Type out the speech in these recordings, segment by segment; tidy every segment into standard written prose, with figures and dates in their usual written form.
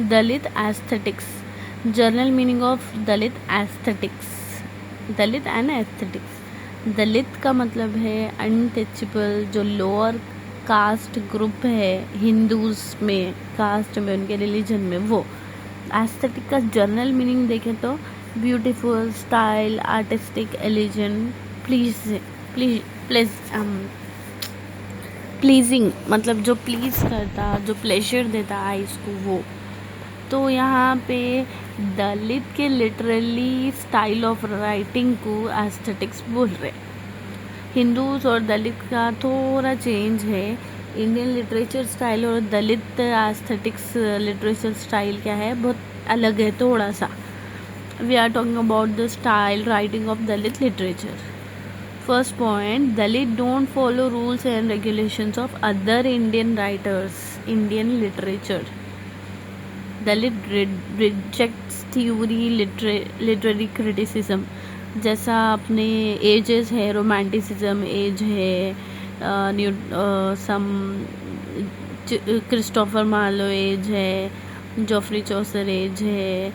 Dalit aesthetics, general meaning of Dalit aesthetics, Dalit and aesthetics. Dalit का मतलब है अनटचेबल, जो लोअर कास्ट ग्रुप है हिंदूज में, कास्ट में, उनके रिलीजन में, वो। एस्थेटिक का जर्नल मीनिंग देखें तो ब्यूटीफुल, स्टाइल, आर्टिस्टिक, एलिजेंट, प्लीजिंग, मतलब जो प्लीज करता, जो प्लेजर देता आइज को, वो। तो यहाँ पे दलित के लिटरली स्टाइल ऑफ राइटिंग को एस्थेटिक्स बोल रहे। हिंदूज और दलित का थोड़ा चेंज है। इंडियन लिटरेचर स्टाइल और दलित एस्थेटिक्स लिटरेचर स्टाइल क्या है, बहुत अलग है थोड़ा सा। We are talking about the style writing of Dalit literature. First point, Dalit don't follow rules and regulations of other Indian writers, Indian literature. Dalit rejects theory, literary criticism, जैसा अपने एजेस है, रोमांटिसिज्म एज है, सम क्रिस्टोफर मार्लो एज है, Geoffrey Chaucer age है,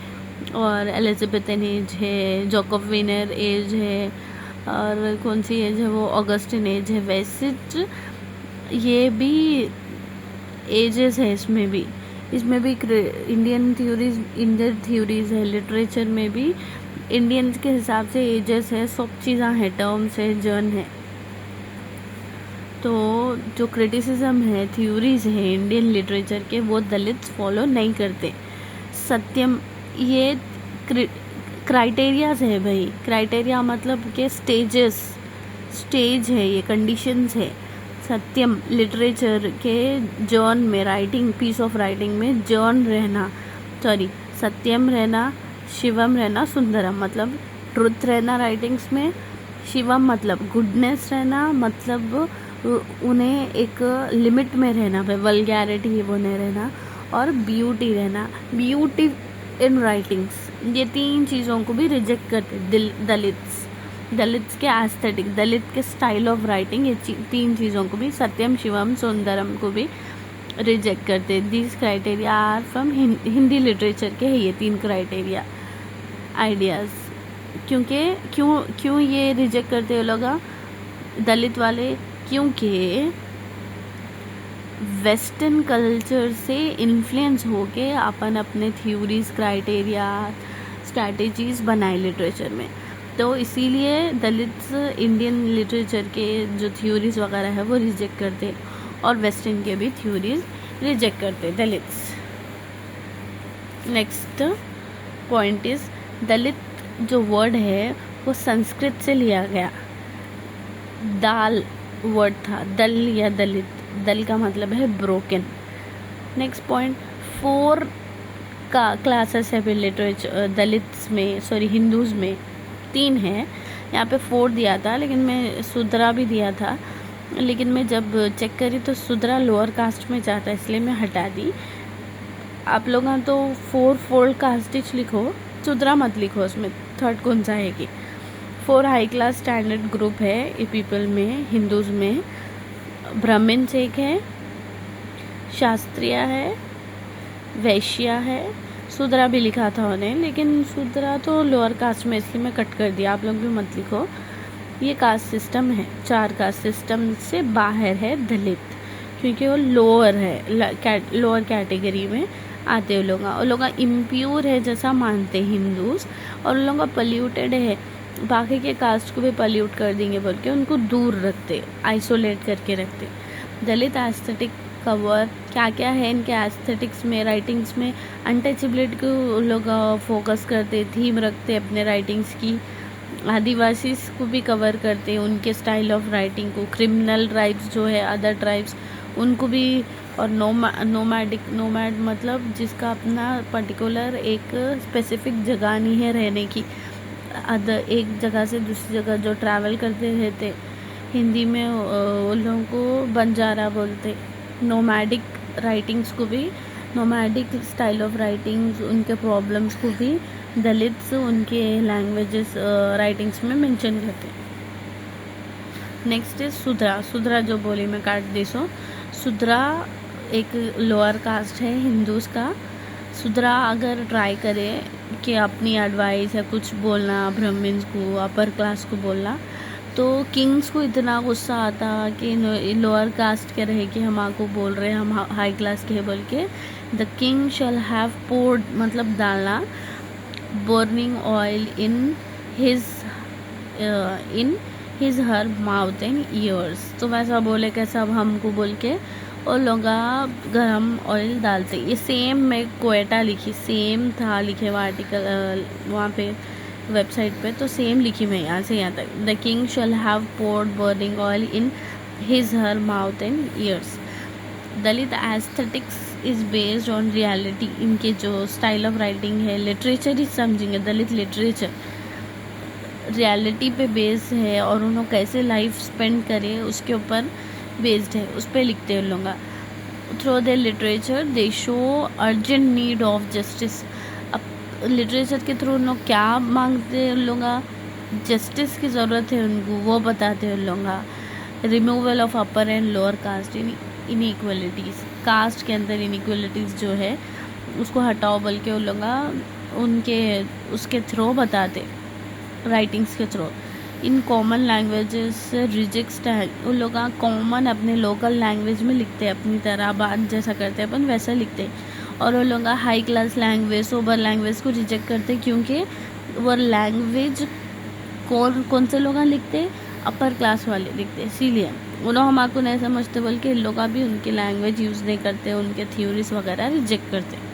और Elizabethan age है, जॉकब winner as है, और कौन सी एज है वो, ऑगस्टिन एज है। वैसे ये भी एजेस है, इसमें भी इंडियन थ्योरीज है। लिटरेचर में भी इंडियंस के हिसाब से एजेस है, सब चीज़ें हैं, टर्म्स है, जर्न है। तो जो क्रिटिसिज्म है, थ्योरीज है इंडियन लिटरेचर के, वो दलित फॉलो नहीं करते। सत्यम, ये क्राइटेरियाज है भाई। क्राइटेरिया मतलब के स्टेज है, ये कंडीशंस है। सत्यम लिटरेचर के जर्न में, राइटिंग, पीस ऑफ राइटिंग में जर्न रहना, सत्यम रहना, शिवम रहना, सुंदरम मतलब ट्रुथ रहना राइटिंग्स में। शिवम मतलब गुडनेस रहना, मतलब उन्हें एक लिमिट में रहना, भाई वल्गैरिटी वो नहीं रहना, और ब्यूटी रहना, ब्यूटी इन राइटिंग्स। ये तीन चीज़ों को भी रिजेक्ट करते दलित्स के एस्थेटिक, दलित के स्टाइल ऑफ राइटिंग, ये तीन चीज़ों को भी, सत्यम, शिवम, सुंदरम को भी रिजेक्ट करते। This criteria are from Hindi literature के है ये तीन क्राइटेरिया आइडियाज़। क्यों ये रिजेक्ट करते हो लोग दलित वाले? क्योंकि वेस्टर्न कल्चर से इन्फ्लुएंस होके अपन अपने थ्योरीज, क्राइटेरिया, स्ट्रैटेजीज बनाए लिटरेचर में। तो इसीलिए दलित इंडियन लिटरेचर के जो थ्योरीज वगैरह है वो रिजेक्ट करते, और वेस्टर्न के भी थ्योरीज रिजेक्ट करते दलित्स। नेक्स्ट पॉइंट इज, दलित जो वर्ड है वो संस्कृत से लिया गया। दाल वर्ड था, दल या दलित, दल का मतलब है ब्रोकन। नेक्स्ट पॉइंट, 4 का क्लासेस है लिटरेचर दलित्स में, हिंदूज में 3 है। यहाँ पे 4 दिया था, लेकिन मैं सुधरा भी दिया था, लेकिन मैं जब चेक करी तो सुधरा लोअर कास्ट में जाता, इसलिए मैं हटा दी। आप लोग तो 4 फोल्ड कास्टिच लिखो, सुधरा मत लिखो, उसमें थर्ड कौन सा है कि 4 हाई क्लास स्टैंडर्ड ग्रुप है ये पीपल में, हिंदूज में। ब्राह्मण्स एक है, शास्त्रीय है, वैश्य है, शूद्रा भी लिखा था उन्हें, लेकिन शूद्रा तो लोअर कास्ट में, इसलिए मैं कट कर दिया, आप लोग भी मत लिखो। ये कास्ट सिस्टम है, 4 कास्ट सिस्टम से बाहर है दलित, क्योंकि वो लोअर है, लोअर कैटेगरी में आते हैं वो लोग इम्प्योर है जैसा मानते हिंदूज, और उन लोगों का पल्यूटेड है, बाकी के कास्ट को भी पल्यूट कर देंगे बोल के उनको दूर रखते, आइसोलेट करके रखते। दलित एस्थेटिक कवर क्या क्या है इनके एस्थेटिक्स में, राइटिंग्स में? अनटचेबिलिटी को लोग फोकस करते, थीम रखते अपने राइटिंग्स की। आदिवासी को भी कवर करते, उनके स्टाइल ऑफ राइटिंग को। क्रिमिनल ट्राइब्स जो है, अदर ट्राइब्स, उनको भी। और नोमैड मतलब जिसका अपना पर्टिकुलर एक स्पेसिफिक जगह नहीं है रहने की, एक जगह से दूसरी जगह जो ट्रैवल करते रहते, हिंदी में उन लोगों को बंजारा बोलते। नोमैडिक राइटिंग्स को भी, नोमैडिक स्टाइल ऑफ राइटिंग्स, उनके प्रॉब्लम्स को भी दलित्स उनके लैंग्वेजेस राइटिंग्स में मेंशन करते। नेक्स्ट इज सुधरा जो बोली मैं काट दी सो। सुधरा एक लोअर कास्ट है हिंदूज का। सुधरा अगर ट्राई करे कि अपनी एडवाइस या कुछ बोलना ब्राह्मण्स को, अपर क्लास को बोलना, तो किंग्स को इतना गुस्सा आता कि लोअर कास्ट के रहे कि हम आपको बोल रहे हैं हम हाई क्लास के हैं बोल के। The king shall have poured मतलब डालना burning oil in his her mouth and ears. तो वैसा बोले कि सब हमको बोल के और लोग गरम ऑयल डालते। ये सेम मैं क्वेटा लिखी, सेम था लिखे हुआ आर्टिकल वहाँ पे वेबसाइट पे, तो सेम लिखी मैं यहाँ से यहाँ तक। The king shall have poured burning oil in his her mouth and ears. Dalit aesthetics is based on reality. इनके जो स्टाइल ऑफ राइटिंग है, लिटरेचर ही समझेंगे, दलित लिटरेचर रियलिटी पे बेस्ड है और उन्होंने कैसे लाइफ स्पेंड करे उसके ऊपर बेस्ड है, उस पर लिखते हैं लोग। Through their literature they show urgent need of justice. अब लिटरेचर के थ्रू उन लोग क्या मांगते हैं, उन लोग जस्टिस की ज़रूरत है उनको, वो बताते हैं उन लोग। Removal of upper and lower caste inequalities, caste के अंदर इनइक्वलिटीज़ जो है उसको हटाओ बोल के उन लोग उनके उसके थ्रू बताते, राइटिंग्स के through. In common languages reject style, उन लोग कॉमन अपने लोकल लैंग्वेज में लिखते हैं, अपनी तरह बात जैसा करते हैं अपन वैसा लिखते हैं। और वो लोग high class language, sober language को रिजेक्ट करते हैं, क्योंकि वो लैंग्वेज कौन से लोग लिखते हैं, अपर क्लास वाले लिखते हैं, इसीलिए उन्होंने हमारे को नहीं समझते बोल के इन लोग भी उनकी लैंग्वेज यूज़ नहीं करते, उनके थ्योरीज वगैरह रिजेक्ट करते।